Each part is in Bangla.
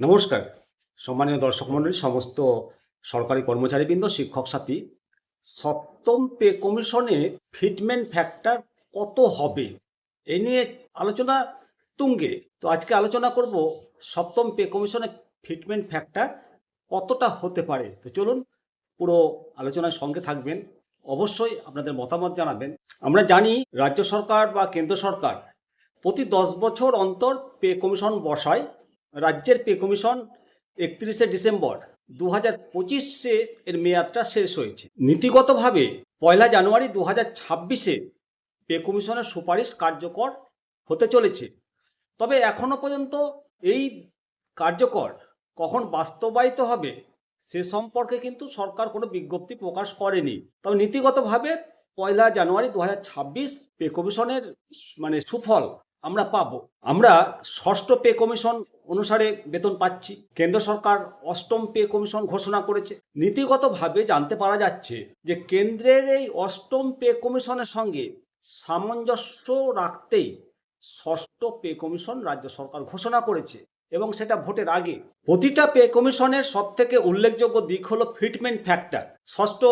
নমস্কার সম্মানীয় দর্শক মণ্ডলী, সমস্ত সরকারি কর্মচারীবৃন্দ, শিক্ষক সাথী। সপ্তম পে কমিশনে ফিটমেন্ট ফ্যাক্টর কত হবে এই নিয়ে আলোচনা তুঙ্গে। তো আজকে আলোচনা করব সপ্তম পে কমিশনে ফিটমেন্ট ফ্যাক্টর কতটা হতে পারে। তো চলুন পুরো আলোচনার সঙ্গে থাকবেন, অবশ্যই আপনাদের মতামত জানাবেন। আমরা জানি রাজ্য সরকার বা কেন্দ্র সরকার প্রতি 10 বছর অন্তর পে কমিশন বসায়। রাজ্যের পে কমিশন 31শে ডিসেম্বর 2025 এর মেয়াদটা শেষ হয়েছে। নীতিগতভাবে 1 জানুয়ারি 2026 পে কমিশনের সুপারিশ কার্যকর হতে চলেছে। তবে এখনো পর্যন্ত এই কার্যকর কখন বাস্তবায়িত হবে সে সম্পর্কে কিন্তু সরকার কোনো বিজ্ঞপ্তি প্রকাশ করেনি। তবে নীতিগতভাবে 1 জানুয়ারি 2026 পে কমিশনের সুফল আমরা পাবো। আমরা ষষ্ঠ পে কমিশন অনুসারে বেতন পাচ্ছি। কেন্দ্র সরকার অষ্টম পে কমিশন ঘোষণা করেছে। নীতিগতভাবে জানতে পারা যাচ্ছে যে কেন্দ্রের এই অষ্টম পে কমিশনের সঙ্গে সামঞ্জস্য রাখতেই ষষ্ঠ পে কমিশন রাজ্য সরকার ঘোষণা করেছে, এবং সেটা ভোটের আগে। প্রতিটা পে কমিশনের সবথেকে উল্লেখযোগ্য দিক হলো ফিটমেন্ট ফ্যাক্টর। ষষ্ঠ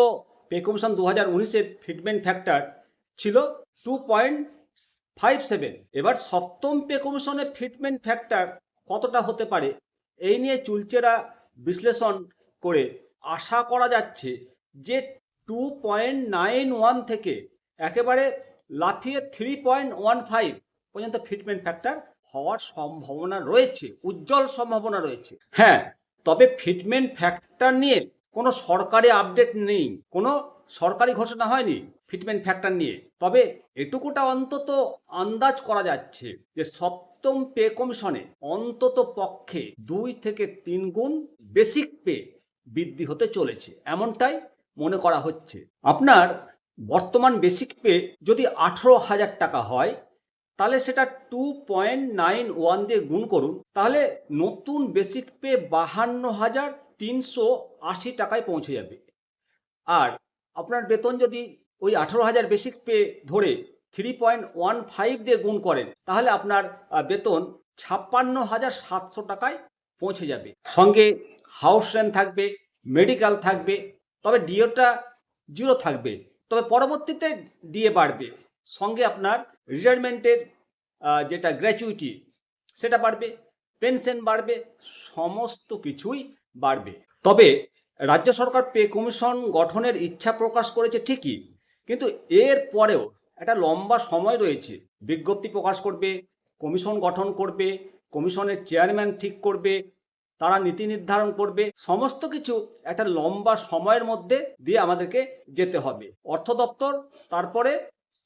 পে কমিশন 2019-এর ফিটমেন্ট ফ্যাক্টর ছিল 2.57। এবার সপ্তম পে কমিশনের ফিটমেন্ট ফ্যাক্টর কতটা হতে পারে এই নিয়ে চুলচেরা বিশ্লেষণ করে আশা করা যাচ্ছে যে 2.91 থেকে একেবারে লাফিয়ে 3.15 পর্যন্ত ফিটমেন্ট ফ্যাক্টর হওয়ার সম্ভাবনা রয়েছে, উজ্জ্বল সম্ভাবনা রয়েছে। হ্যাঁ, তবে ফিটমেন্ট ফ্যাক্টর নিয়ে কোনো সরকারি আপডেট নেই, কোনো সরকারি ঘোষণা হয়নি ফিটমেন্ট ফ্যাক্টর নিয়ে। তবে এটুকুটা অন্তত আন্দাজ করা যাচ্ছে যে সপ্তম পে কমিশনে অন্তত পক্ষে 2 থেকে 3 গুণ বেসিক পে বৃদ্ধি হতে চলেছে, এমনটাই মনে করা হচ্ছে। আপনার বর্তমান বেসিক পে যদি 18,000 টাকা হয়, তাহলে সেটা 2.91 দিয়ে গুণ করুন, তাহলে নতুন বেসিক পে 52,380 টাকায় পৌঁছে যাবে। আর আপনার বেতন যদি ওই 18,000 বেসিক পে ধরে 3.15 দিয়ে গুণ করেন, তাহলে আপনার বেতন 56,700 টাকায় পৌঁছে যাবে। সঙ্গে হাউস রেন্ট থাকবে, মেডিকেল থাকবে, তবে ডিওটা 0 থাকবে, তবে পরবর্তীতে ডিএ বাড়বে। সঙ্গে আপনার রিটায়ারমেন্টের যেটা গ্র্যাচুইটি সেটা বাড়বে, পেনশন বাড়বে, সমস্ত কিছুই বাড়বে। তবে রাজ্য সরকার পে কমিশন গঠনের ইচ্ছা প্রকাশ করেছে ঠিকই, কিন্তু এর পরেও একটা লম্বা সময় রয়েছে। বিজ্ঞপ্তি প্রকাশ করবে, কমিশন গঠন করবে, কমিশনের চেয়ারম্যান ঠিক করবে, তারা নীতি নির্ধারণ করবে, সমস্ত কিছু একটা লম্বা সময়ের মধ্যে দিয়ে আমাদেরকে যেতে হবে। অর্থ দপ্তর তারপরে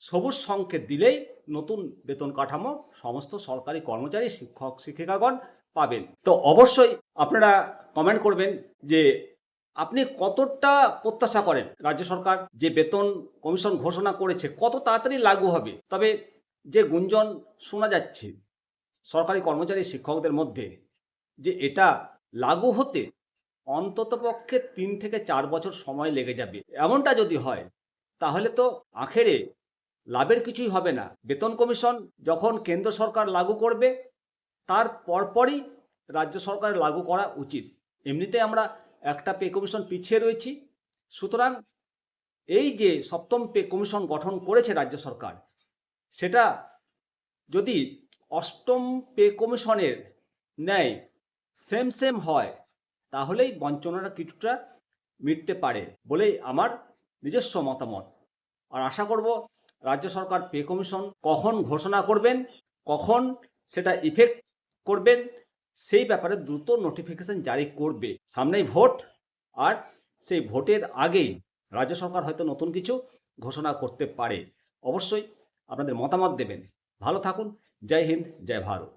সবুজ সংকেত দিলেই নতুন বেতন কাঠামো সমস্ত সরকারি কর্মচারী, শিক্ষক শিক্ষিকাগণ পাবেন। তো অবশ্যই আপনারা কমেন্ট করবেন যে আপনি কতটা প্রত্যাশা করেন রাজ্য সরকার যে বেতন কমিশন ঘোষণা করেছে কত তাড়াতাড়ি লাগু হবে। তবে যে গুঞ্জন শোনা যাচ্ছে সরকারি কর্মচারী শিক্ষকদের মধ্যে যে এটা লাগু হতে অন্ততপক্ষে 3 থেকে 4 বছর সময় লেগে যাবে, এমনটা যদি হয় তাহলে তো আখেরে লাভের কিছুই হবে না। বেতন কমিশন যখন কেন্দ্র সরকার লাগু করবে তার পরপরই রাজ্য সরকার লাগু করা উচিত। এমনিতে আমরা একটা পে কমিশন পিছিয়ে রয়েছি। সুতরাং এই যে সপ্তম পে কমিশন গঠন করেছে রাজ্য সরকার, সেটা যদি অষ্টম পে কমিশনের ন্যায় সেম হয়, তাহলেই বঞ্চনাটা কিছুটা মিটতে পারে বলেই আমার নিজস্ব মতামত। আর আশা করব রাজ্য সরকার পে কমিশন কখন ঘোষণা করবেন, কখন সেটা ইফেক্ট করবেন, সেই ব্যাপারে দ্রুত নোটিফিকেশন জারি করবে। সামনেই ভোট, আর সেই ভোটের আগেই রাজ্য সরকার হয়তো নতুন কিছু ঘোষণা করতে পারে। অবশ্যই আপনাদের মতামত দেবেন। ভালো থাকুন। জয় হিন্দ, জয় ভারত।